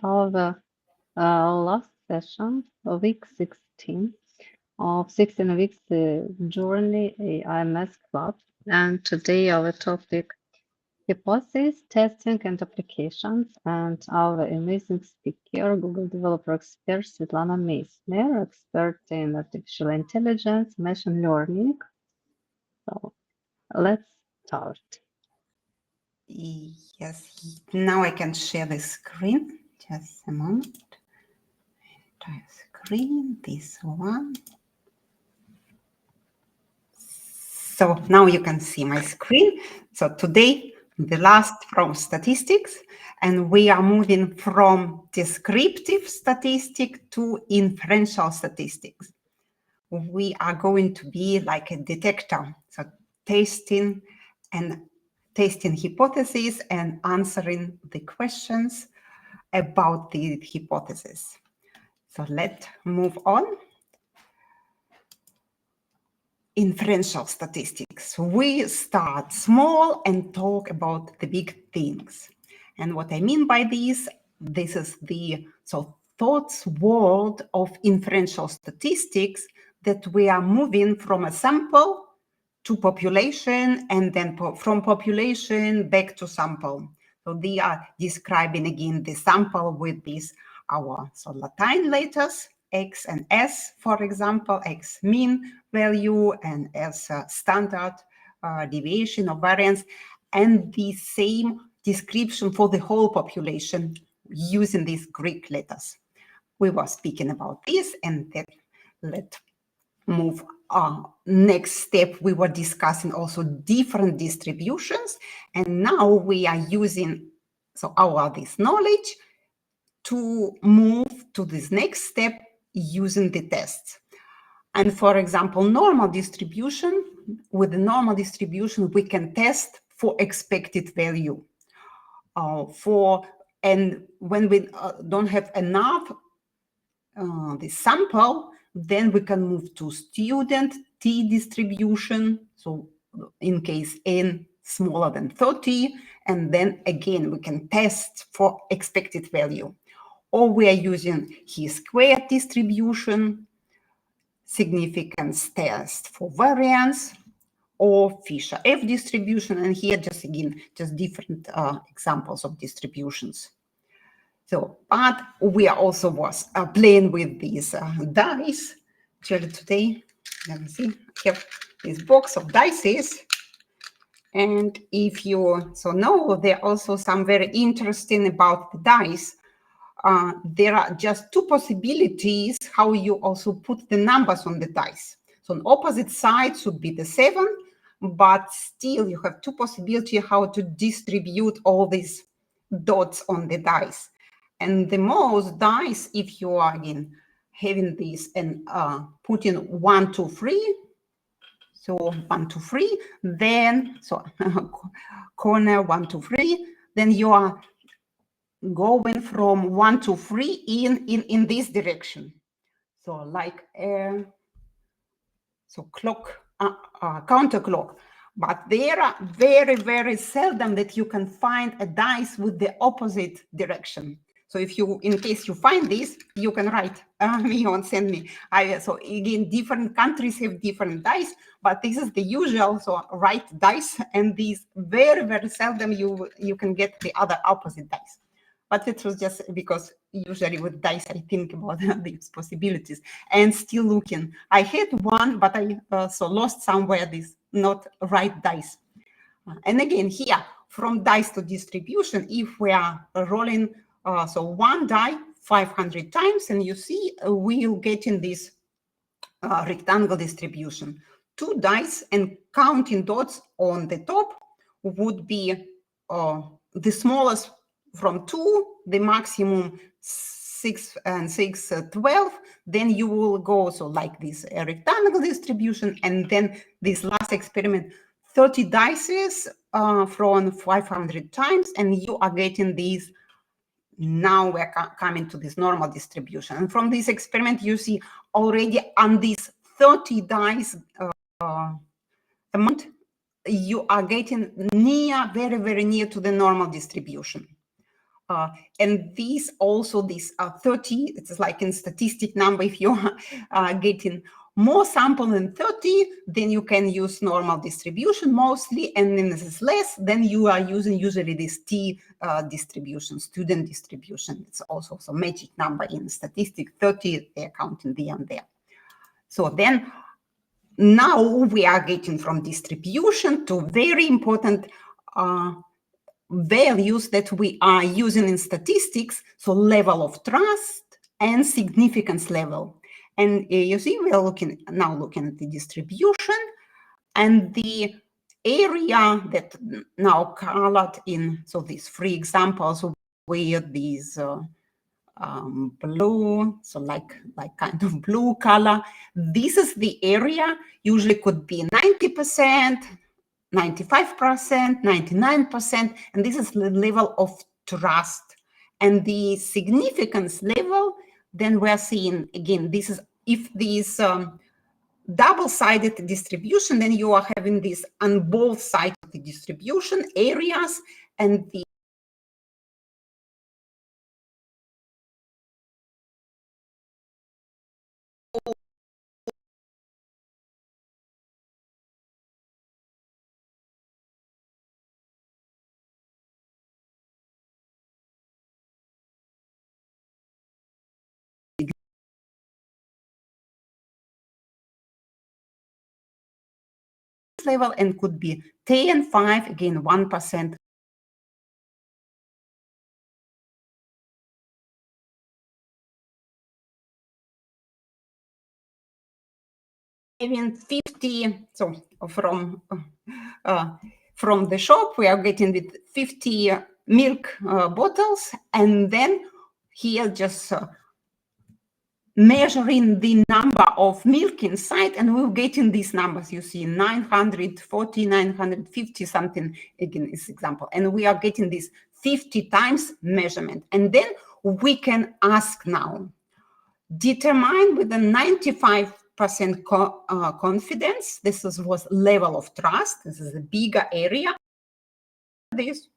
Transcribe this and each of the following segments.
our last session of week 16 of 16 weeks journey IMS Club. And today our topic hypothesis, testing and applications. And our amazing speaker, Google developer expert Svetlana Meissner, expert in artificial intelligence, machine learning. So let's start. Yes, now I can share the screen. Just a moment. Try screen, this one. So now you can see my screen. So today, the last from statistics, and we are moving from descriptive statistic to inferential statistics. We are going to be like a detector, so testing hypotheses and answering the questions about the hypothesis. So let's move on. Inferential statistics. We start small and talk about the big things. And what I mean by this is the thoughts world of inferential statistics, that we are moving from a sample to population, and then from population back to sample. So they are describing again the sample with these Latin letters, X and S, for example, X mean value and S standard deviation or variance, and the same description for the whole population using these Greek letters. We were speaking about this, and then let's move on. Next step, we were discussing also different distributions, and now we are using this knowledge to move to this next step using the tests. And for example, normal distribution, with the normal distribution, we can test for expected value. And when we don't have enough the sample, then we can move to student t distribution. So in case n smaller than 30, and then again, we can test for expected value. Or we are using chi-squared distribution, significance test for variance, or Fisher F distribution. And here, just different examples of distributions. So, but we are also playing with these dice. Actually, today, let me see, I have this box of dices. And if you know, there are also some very interesting about the dice. There are just two possibilities how you also put the numbers on the dice. So on opposite sides would be the 7, but still you have two possibilities how to distribute all these dots on the dice. And the most dice, if you are again having this and putting 1, 2, 3, so 1, 2, 3, then corner 1, 2, 3, then you are going from 1 to 3 in this direction. So like clock, counterclock. But there are very, very seldom that you can find a dice with the opposite direction. So if you, in case you find this, you can write me and send me. So again, different countries have different dice, but this is the usual, right dice, and these very, very seldom you can get the other opposite dice. But it was just because usually with dice, I think about these possibilities and still looking. I had one, but I lost somewhere this not right dice. And again, here, from dice to distribution, if we are rolling, one die 500 times, and you see we'll get in this rectangle distribution. 2 dice and counting dots on the top would be the smallest from 2, the maximum 6 and 6, 12, then you will go like this rectangle distribution, and then this last experiment, 30 dices from 500 times, and you are getting these. Now we're coming to this normal distribution. And from this experiment, you see already on these 30 dice amount, you are getting near, very, very near to the normal distribution. And these also, these 30, it's like in statistic number, if you are getting more sample than 30, then you can use normal distribution mostly, and then this is less, then you are using usually this T distribution, student distribution. It's also some magic number in statistics, 30, they're counting there and there. So then now we are getting from distribution to very important values that we are using in statistics, so level of trust and significance level. And you see, we are looking at the distribution, and the area that now colored in, so these three examples where these blue, so like kind of blue color, this is the area, usually could be 90%, 95%, 99%, and this is the level of trust. And the significance level, then we're seeing, again, this is, if this double-sided distribution, then you are having this on both sides of the distribution areas, and the level, and could be 10, 5, again, 1%. Even 50, so from the shop, we are getting with 50 milk bottles, and then here just measuring the number of milk inside, and we're getting these numbers. You see 940, 950 something, again, this example. And we are getting this 50 times measurement. And then we can ask now, determine with a 95% confidence, this was level of trust, this is a bigger area. This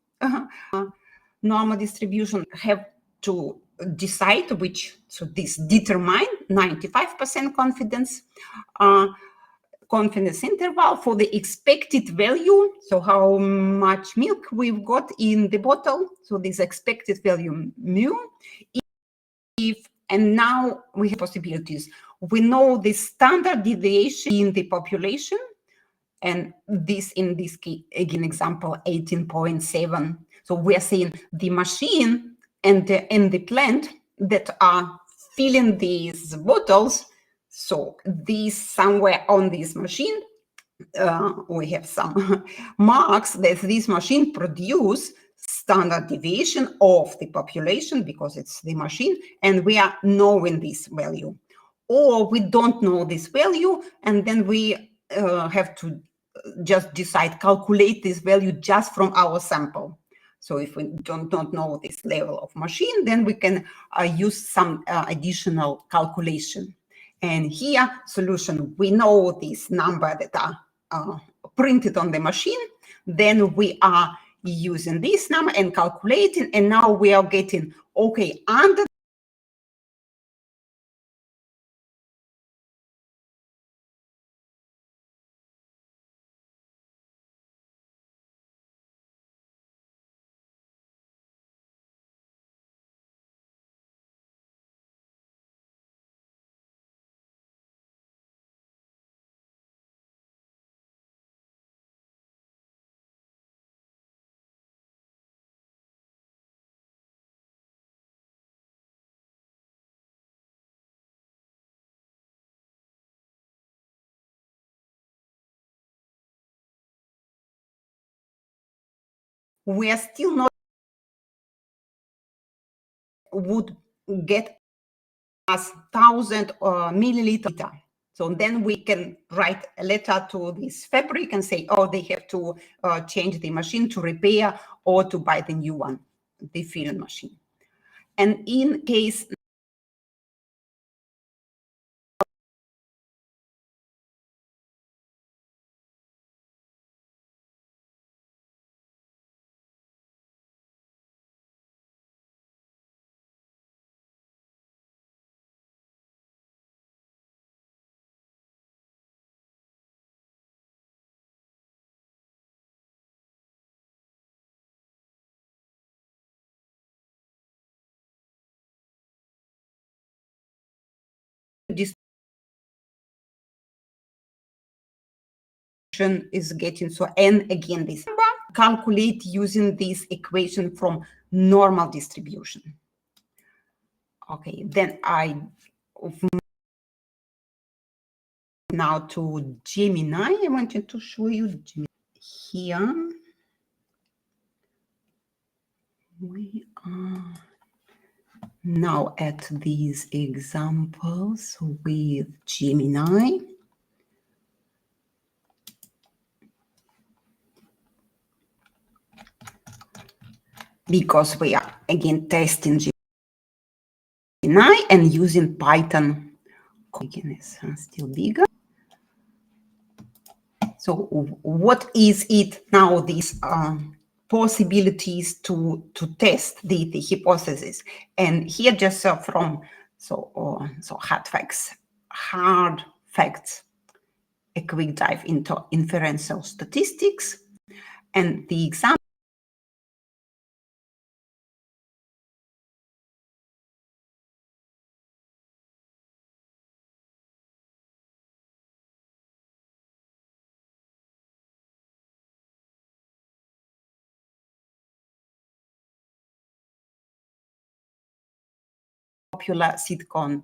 normal distribution have to decide which, so this determine 95% confidence confidence interval for the expected value, so how much milk we've got in the bottle, so this expected value mu. And now we have possibilities. We know the standard deviation in the population, and this, in this case, again, example 18.7. So we're saying the machine and the plant that are filling these bottles, so these somewhere on this machine, we have some marks that this machine produce standard deviation of the population because it's the machine, and we are knowing this value. Or we don't know this value, and then we have to just decide, calculate this value just from our sample. So if we don't know this level of machine, then we can use some additional calculation. And here, solution, we know this number that are printed on the machine, then we are using this number and calculating, and now we are getting, okay, under we are still not would get us 1,000 milliliter. So then we can write a letter to this fabric and say, oh, they have to change the machine to repair or to buy the new one, the filling machine. And in case distribution is getting, so n again this number, calculate using this equation from normal distribution. Okay, then I now to Gemini. I wanted to show you Gemini here. We are now at these examples with Gemini. Because we are again testing Gemini and using Python. Again, it's still bigger. So what is it now, these possibilities to test the hypothesis? And here just from hard facts, a quick dive into inferential statistics, and the example popular sitcom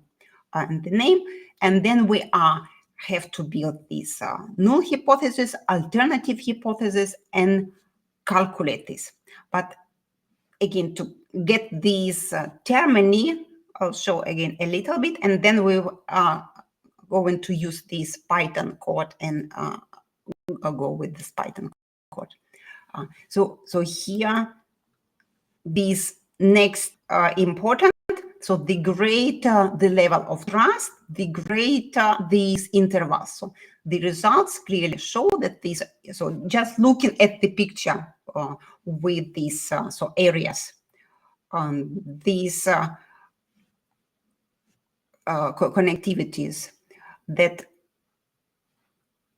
and the name, and then we have to build this null hypothesis, alternative hypothesis, and calculate this. But again, to get these termini, I'll show again a little bit, and then we are going to use this Python code and I'll go with this Python code. So here, this next important. So the greater the level of trust, the greater these intervals. So the results clearly show that these, so just looking at the picture with these areas, these connectivities, that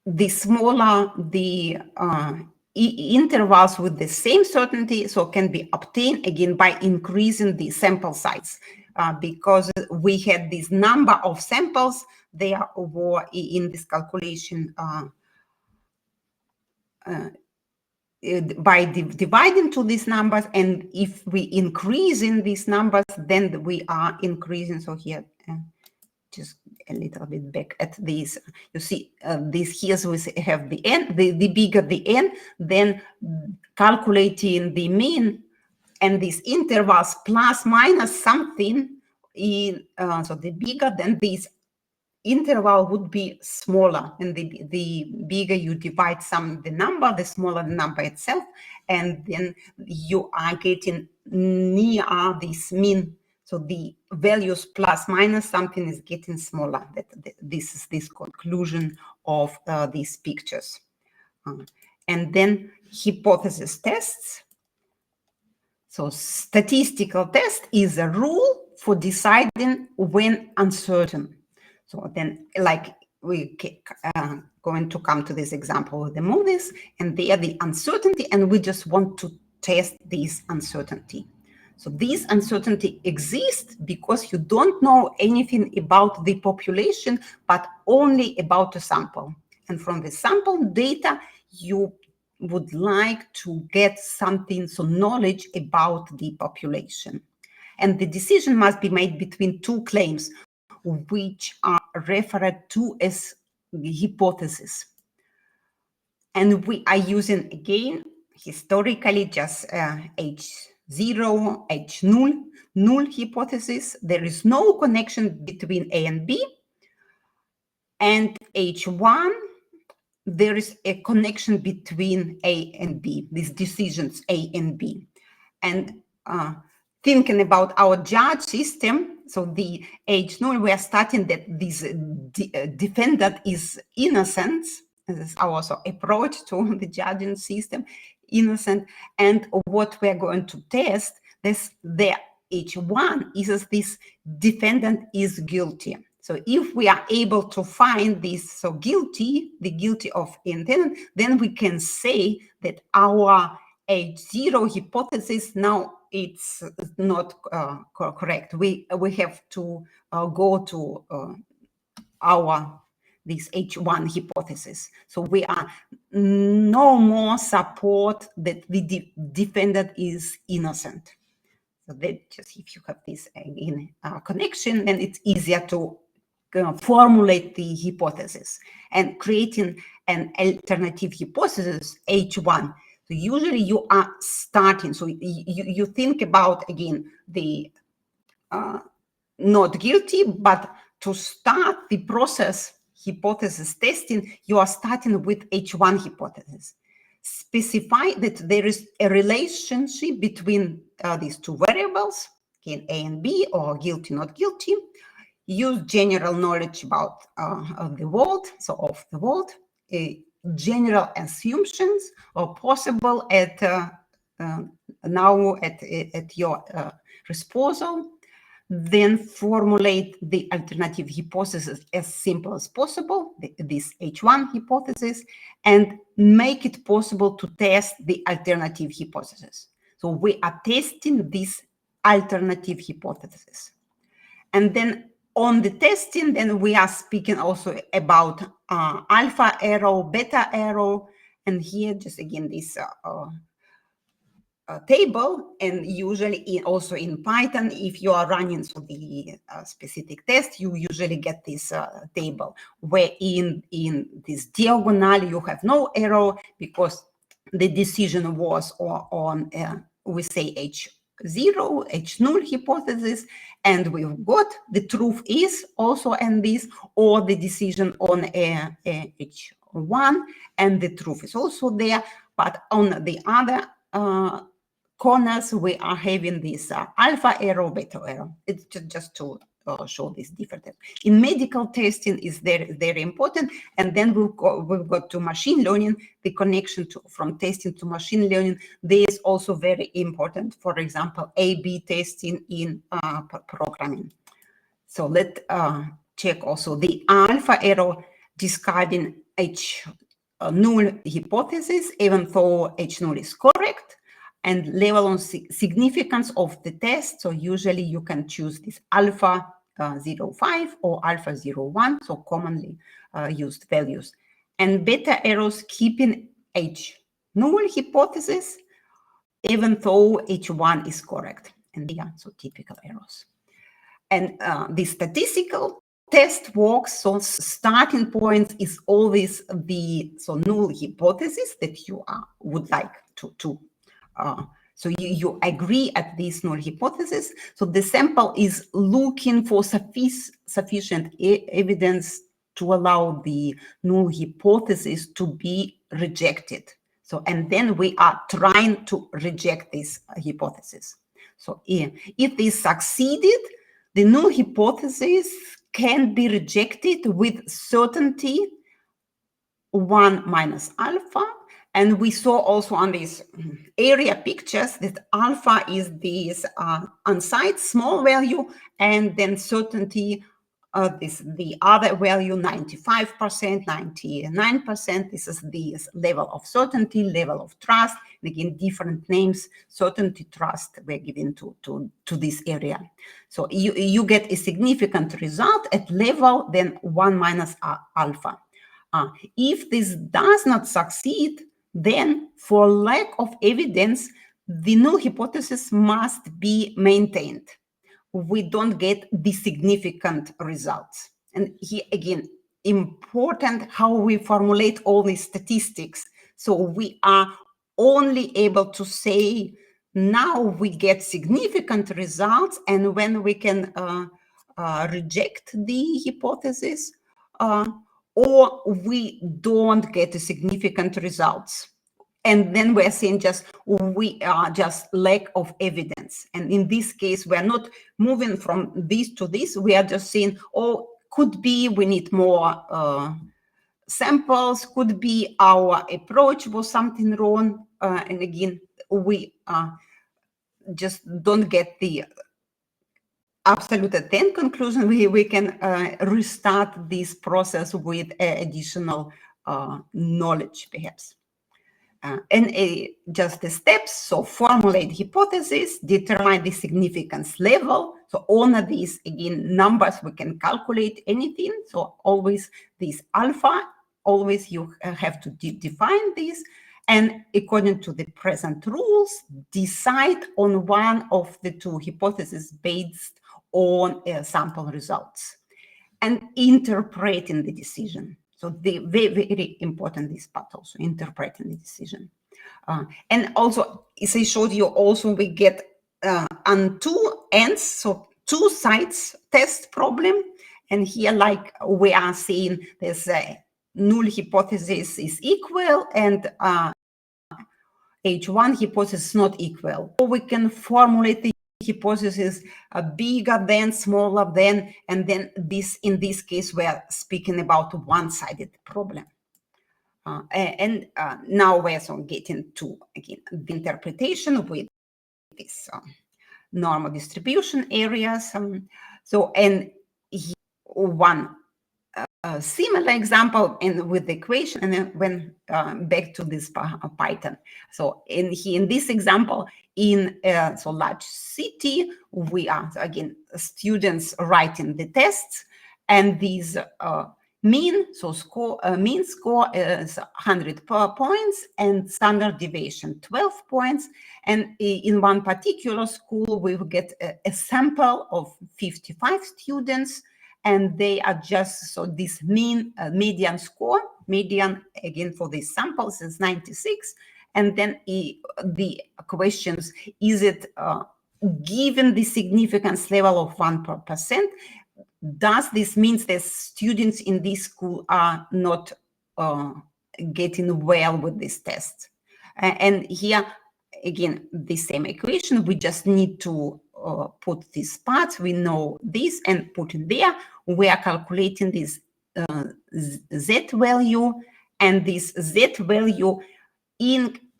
the smaller the intervals with the same certainty, so can be obtained again by increasing the sample size. Because we had this number of samples, there were in this calculation by dividing to these numbers, and if we increase in these numbers, then we are increasing. So here, just a little bit back at these, you see this here, we have the n, the bigger the n, then calculating the mean and these intervals plus minus something in, so the bigger, then this interval would be smaller, and the bigger you divide the number, the smaller the number itself, and then you are getting near this mean. So the values plus minus something is getting smaller. This is this conclusion of these pictures. And then hypothesis tests. So statistical test is a rule for deciding when uncertain. So then, like, we going to come to this example with the movies, and they are the uncertainty, and we just want to test this uncertainty. So this uncertainty exists because you don't know anything about the population, but only about the sample. And from the sample data, you would like to get something, so knowledge about the population. And the decision must be made between two claims, which are referred to as hypotheses. And we are using, again, historically, just H0, H null hypothesis. There is no connection between A and B. And H1, there is a connection between A and B, these decisions A and B. And thinking about our judge system, so the H0, we are starting that this defendant is innocent. This is our approach to the judging system, innocent. And what we're going to test, the H1 is this defendant is guilty. So if we are able to find this, the guilty of intent, then we can say that our H0 hypothesis now it's not correct. We have to go to this H1 hypothesis. So we are no more support that the defendant is innocent. So that just if you have this in connection, then it's easier to formulate the hypothesis and creating an alternative hypothesis H1. So usually you are starting. So you think about again the not guilty, but to start the process hypothesis testing, you are starting with H1 hypothesis. Specify that there is a relationship between these two variables, okay, A and B, or guilty, not guilty. Use general knowledge about the world, so of the world. General assumptions are possible at now at your disposal. Then formulate the alternative hypothesis as simple as possible, this H1 hypothesis, and make it possible to test the alternative hypothesis. So we are testing this alternative hypothesis. And then on the testing, then we are speaking also about alpha error, beta error, and here just again this table, and usually also in Python, if you are running so the specific test, you usually get this table where in this diagonal you have no error because the decision was on we say H0, H null hypothesis, and we've got the truth is also in this, or the decision on H1 and the truth is also there, but on the other corners we are having this alpha error, beta error. It's just to show this difference. In medical testing is very important, and then we've got to machine learning. The connection from testing to machine learning, this is also very important. For example, A/B testing in programming. So let's check also the alpha error describing H null hypothesis, even though H null is correct, and level of significance of the test. So usually you can choose this alpha 0.5 or alpha 0.1, so commonly used values. And beta errors keeping H null hypothesis, even though H1 is correct. And yeah, so typical errors. And the statistical test works, so starting point is always the null hypothesis that you would like to so you agree at this null hypothesis. So the sample is looking for sufficient evidence to allow the null hypothesis to be rejected. So, and then we are trying to reject this hypothesis. So if this succeeded, the null hypothesis can be rejected with certainty 1 minus alpha. And we saw also on these area pictures that alpha is this unsigned small value, and then certainty the other value 95%, 99%. This is the level of certainty, level of trust. And again, different names, certainty, trust were given to this area. So you get a significant result at level then 1 minus alpha. If this does not succeed, then for lack of evidence, the null hypothesis must be maintained. We don't get the significant results. And here again, important how we formulate all these statistics. So we are only able to say now we get significant results, and when we can reject the hypothesis, or we don't get a significant results. And then we're saying we are just lack of evidence. And in this case, we're not moving from this to this. We are just saying, oh, could be we need more samples, could be our approach was something wrong. And again, we just don't get the absolute at 10 conclusion. We can restart this process with additional knowledge, perhaps. And just the steps, so formulate hypothesis, determine the significance level, So on these, again, numbers, we can calculate anything. So always this alpha, always you have to define this. And according to the present rules, decide on one of the two hypotheses based on sample results and interpreting the decision. So the very, very important, this part also, interpreting the decision. And also, as I showed you, also we get on two ends, so two sides test problem. And here, like we are saying, there's a null hypothesis is equal and H1 hypothesis not equal. Or we can formulate the hypothesis bigger than, smaller than, and then this, in this case, we're speaking about one-sided problem. Now we're getting to, again, the interpretation with this normal distribution areas. And one similar example and with the equation, and then when back to this Python. So in this example, in so large city, we are, again, students writing the tests, and these mean score is 100 points and standard deviation 12 points. And in one particular school, we will get a sample of 55 students, and they are just, so this median score, median again for these samples is 96. And then the questions, is it given the significance level of 1%, does this mean that students in this school are not getting well with this test? And here, again, the same equation, we just need to put these parts, we know this, and put it there. We are calculating this Z value, and this Z value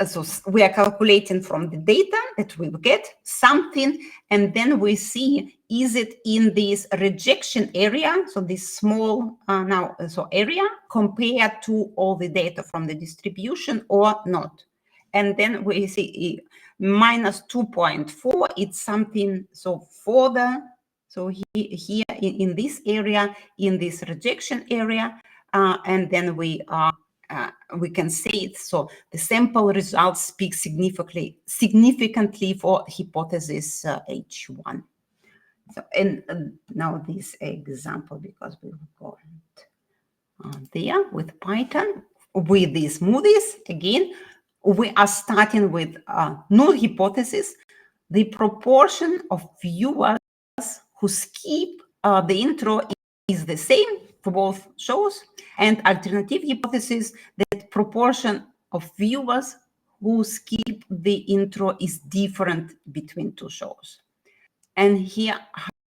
so we are calculating from the data that we will get something, and then we see, is it in this rejection area, so this small area, compared to all the data from the distribution or not. And then we see minus 2.4, it's something, so further, so here in this area, in this rejection area, and then we can say it. So the sample results speak significantly for hypothesis H1. So, and now this example, because we will go there with Python, with these smoothies, again, we are starting with null hypothesis. The proportion of viewers who skip the intro is the same for both shows, and alternative hypothesis, that proportion of viewers who skip the intro is different between two shows. And here,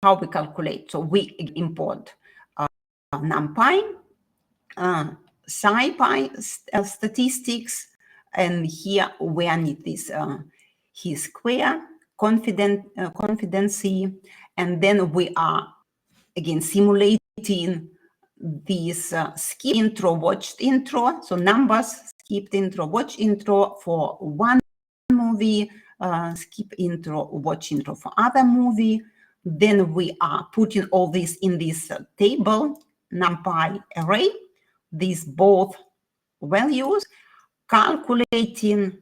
how we calculate. So we import NumPy, SciPy statistics, and here we need this chi-square confidency, and then we are again simulating these skip intro, watched intro, so numbers, skipped intro, watch intro for one movie, skip intro, watch intro for other movie. Then we are putting all this in this table, NumPy array, these both values, calculating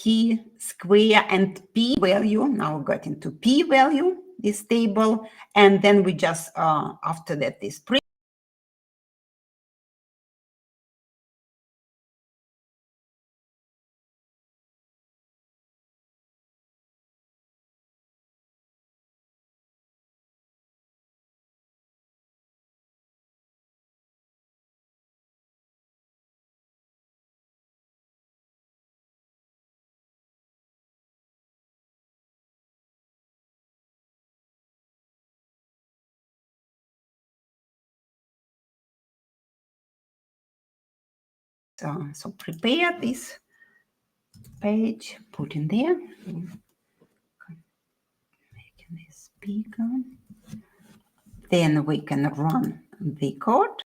chi-square and p-value. Now we got into p-value, this table, and then we just, after that, this print. So prepare this page, put in there, making this bigger. Then we can run the code.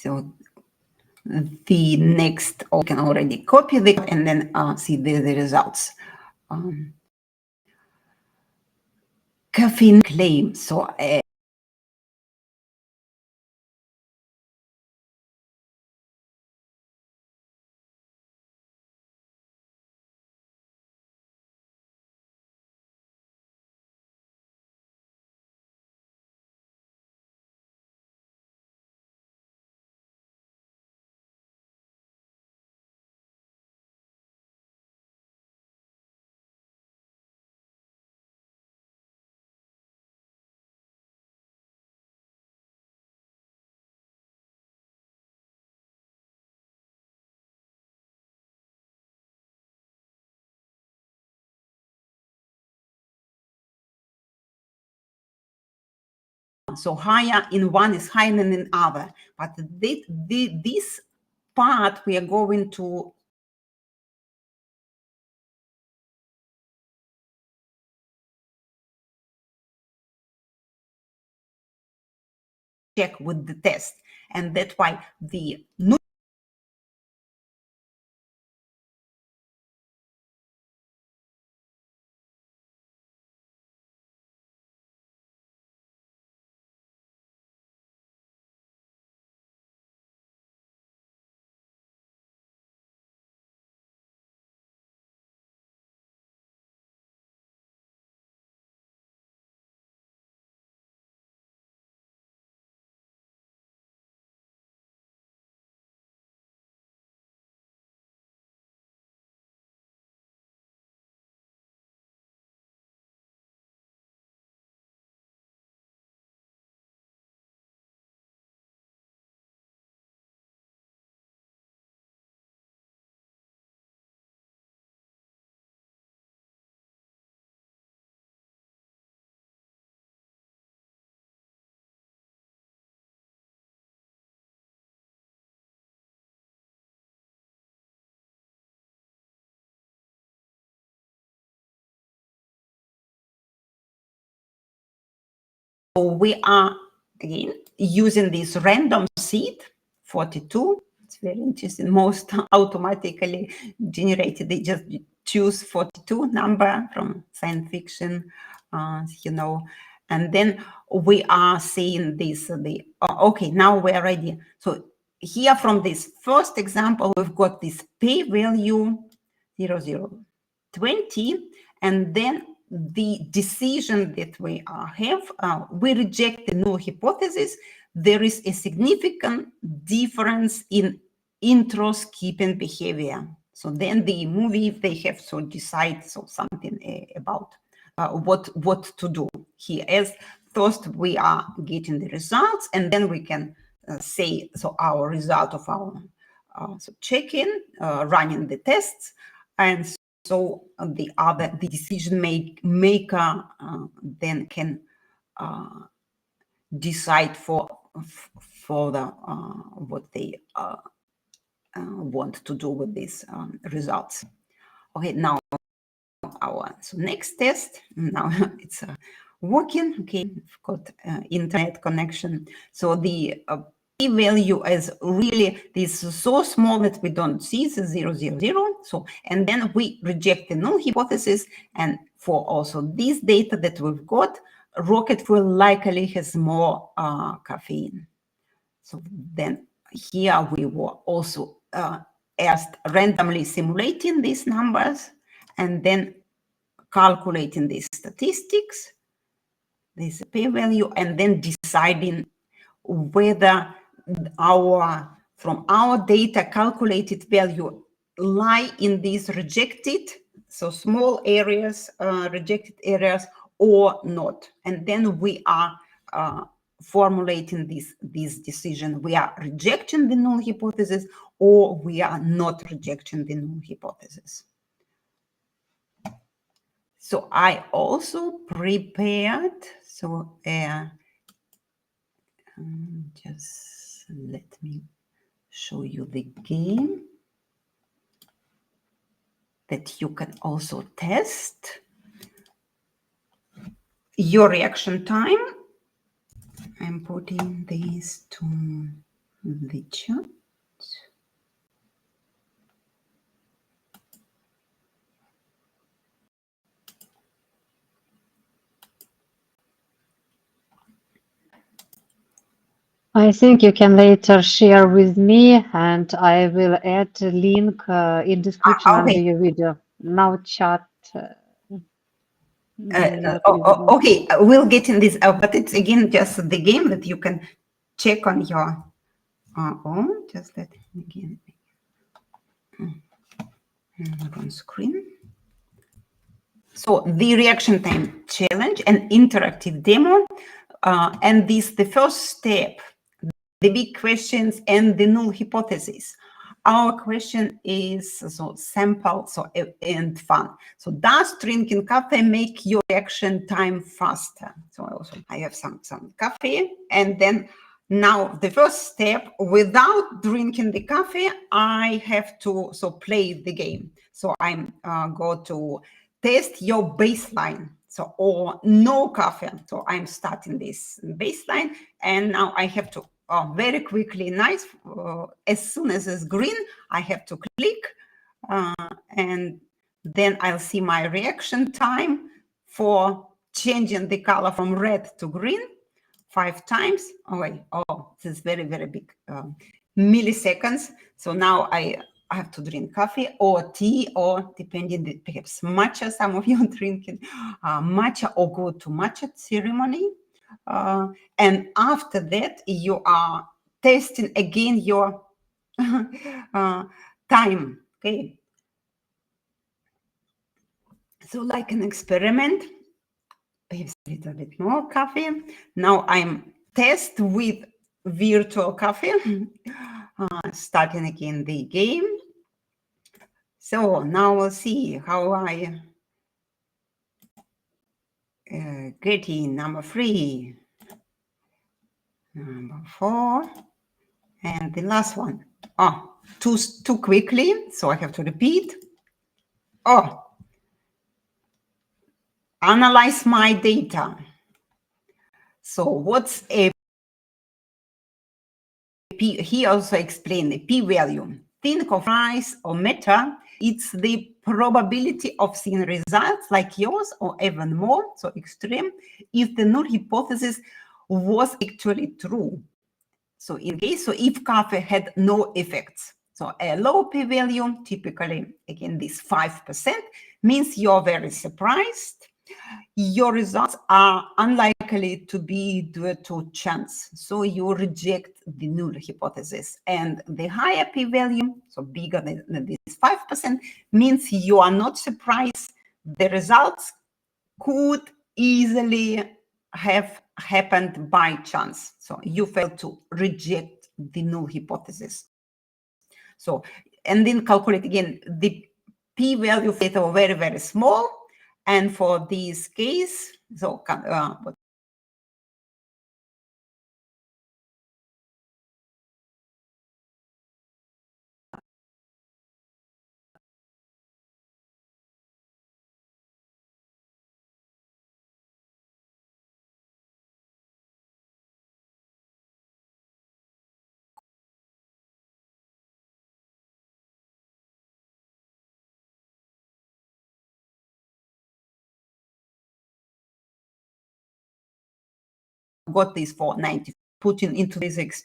So the next, we can already copy the and then see the results. Caffeine claim. So so higher in one is higher than in other, but this part we are going to check with the test, and that's why the null we are again using this random seed 42. It's very interesting. Most automatically generated. They just choose 42 number from science fiction, and then we are seeing this. Okay, now we're ready. So here from this first example, we've got this p-value 0.020, and then the decision that we have, we reject the null hypothesis. There is a significant difference in intro-skipping behavior. So then the movie, if they have to decide something about what to do here. As first we are getting the results, and then we can say our result of our check-in, running the tests, and so the decision maker then can decide for the what they want to do with these results. Okay, now our next test. Now it's working. Okay, we've got internet connection. So the p-value is really this so small that we don't see. It's 0.000. So, and then we reject the null hypothesis. And for also this data that we've got, rocket fuel likely has more caffeine. So then here we were also asked randomly simulating these numbers and then calculating these statistics, this p-value, and then deciding whether from our data calculated value lie in these rejected, so small areas, rejected areas, or not. And then we are formulating this decision. We are rejecting the null hypothesis, or we are not rejecting the null hypothesis. So I also prepared, so just let me show you the game that you can also test your reaction time. I'm putting these to the chat. I think you can later share with me, and I will add a link in description under Okay. your video. Now chat not visible. Okay, we'll get in this, but it's again just the game that you can check on your own. Just let me again on screen. So the reaction time challenge, an interactive demo, and this the first step, the big questions and the null hypothesis. Our question is so sample and fun. So does drinking coffee make your reaction time faster? So also I have some coffee, and then now the first step, without drinking the coffee, I have to play the game. So I'm go to test your baseline. So or no coffee. So I'm starting this baseline, and now I have to very quickly, nice. As soon as it's green, I have to click, and then I'll see my reaction time for changing the color from red to green 5 times. Oh, wait. Oh, this is very, very big milliseconds. So now I have to drink coffee or tea, or depending, perhaps matcha. Some of you are drinking matcha, or go to matcha ceremony. And after that, you are testing again your time. Okay. So like an experiment, perhaps a little bit more coffee. Now I'm test with virtual coffee, starting again the game. So now we'll see how I get in number 3, number 4, and the last one. Oh, too quickly, so I have to repeat. Oh, analyze my data. So what's a p? He also explained the p-value. Think of price or meta. It's the probability of seeing results like yours, or even more, so extreme, if the null hypothesis was actually true. So in case, so if coffee had no effects, so a low p-value, typically, again, this 5%, means you're very surprised. Your results are unlikely to be due to chance, so you reject the null hypothesis. And the higher p-value, so bigger than this 5%, means you are not surprised. The results could easily have happened by chance. So you fail to reject the null hypothesis. So, and then calculate again the p-value data were very, very small. And for this case, so got this for 90, putting into this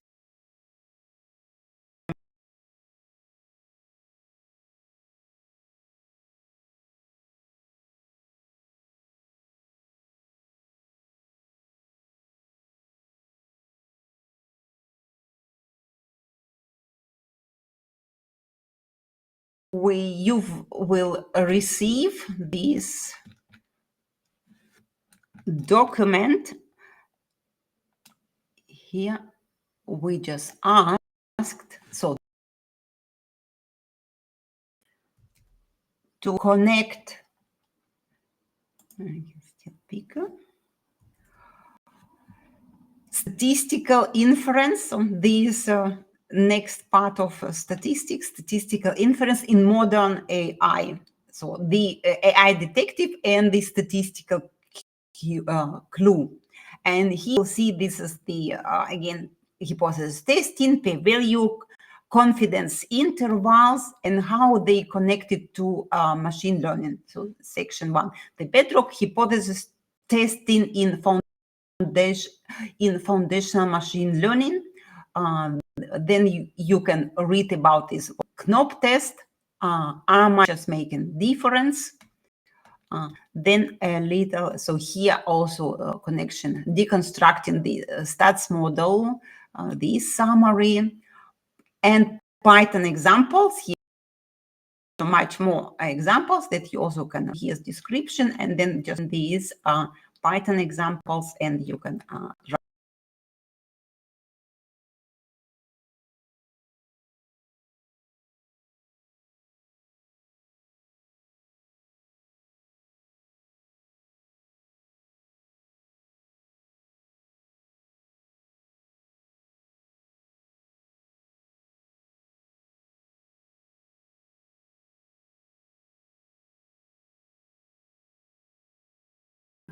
you will receive this document here. We just asked, so to connect, I can still bigger, statistical inference on this next part of statistics, statistical inference in modern AI. So the AI detective and the statistical clue. And here you'll see this is the, again, hypothesis testing, p-value, confidence intervals, and how they connected to machine learning. So section 1, the bedrock hypothesis testing in foundational machine learning. Then you can read about this Knop test, are matches making difference. Then a little, so here also a connection, deconstructing the stats model, the summary, and Python examples. Here, so much more examples that you also can, here's description, and then just these Python examples, and you can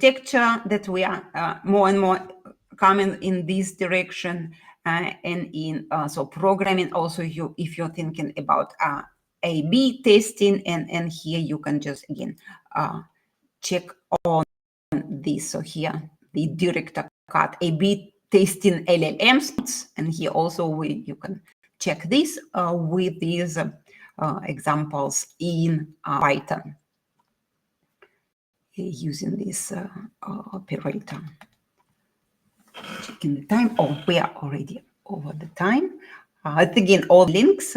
architecture that we are more and more coming in this direction, and in so programming also, if you're thinking about A/B testing, and here you can just again check on this. So here the director cut A/B testing LLMs, and here also you can check this with these examples in Python using this operator. Checking the time. Oh, we are already over the time. Again, all links.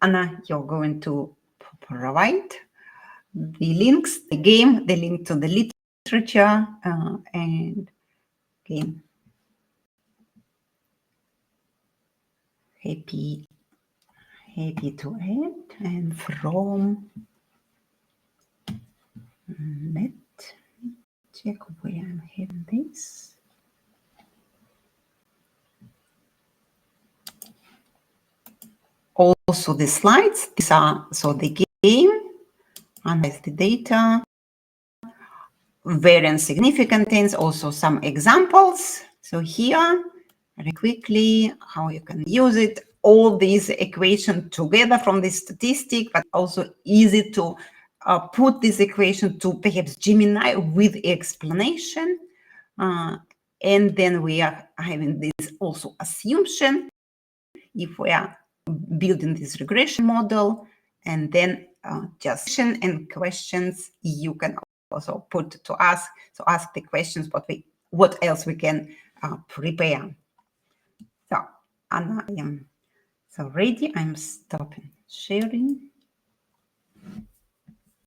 Anna, you're going to provide the links, the game, the link to the literature, and again, happy to add. And from let me check where I'm having this. Also the slides, these are, so the game, analyze the data, variance significant things, also some examples. So here, very quickly, how you can use it, all these equations together from the statistic, but also easy to put this equation to perhaps Gemini with explanation. And then we are having this also assumption, if we are building this regression model, and then just and questions you can also put to us. So ask the questions, what else we can prepare. So Anna, I am so ready. I'm stopping sharing.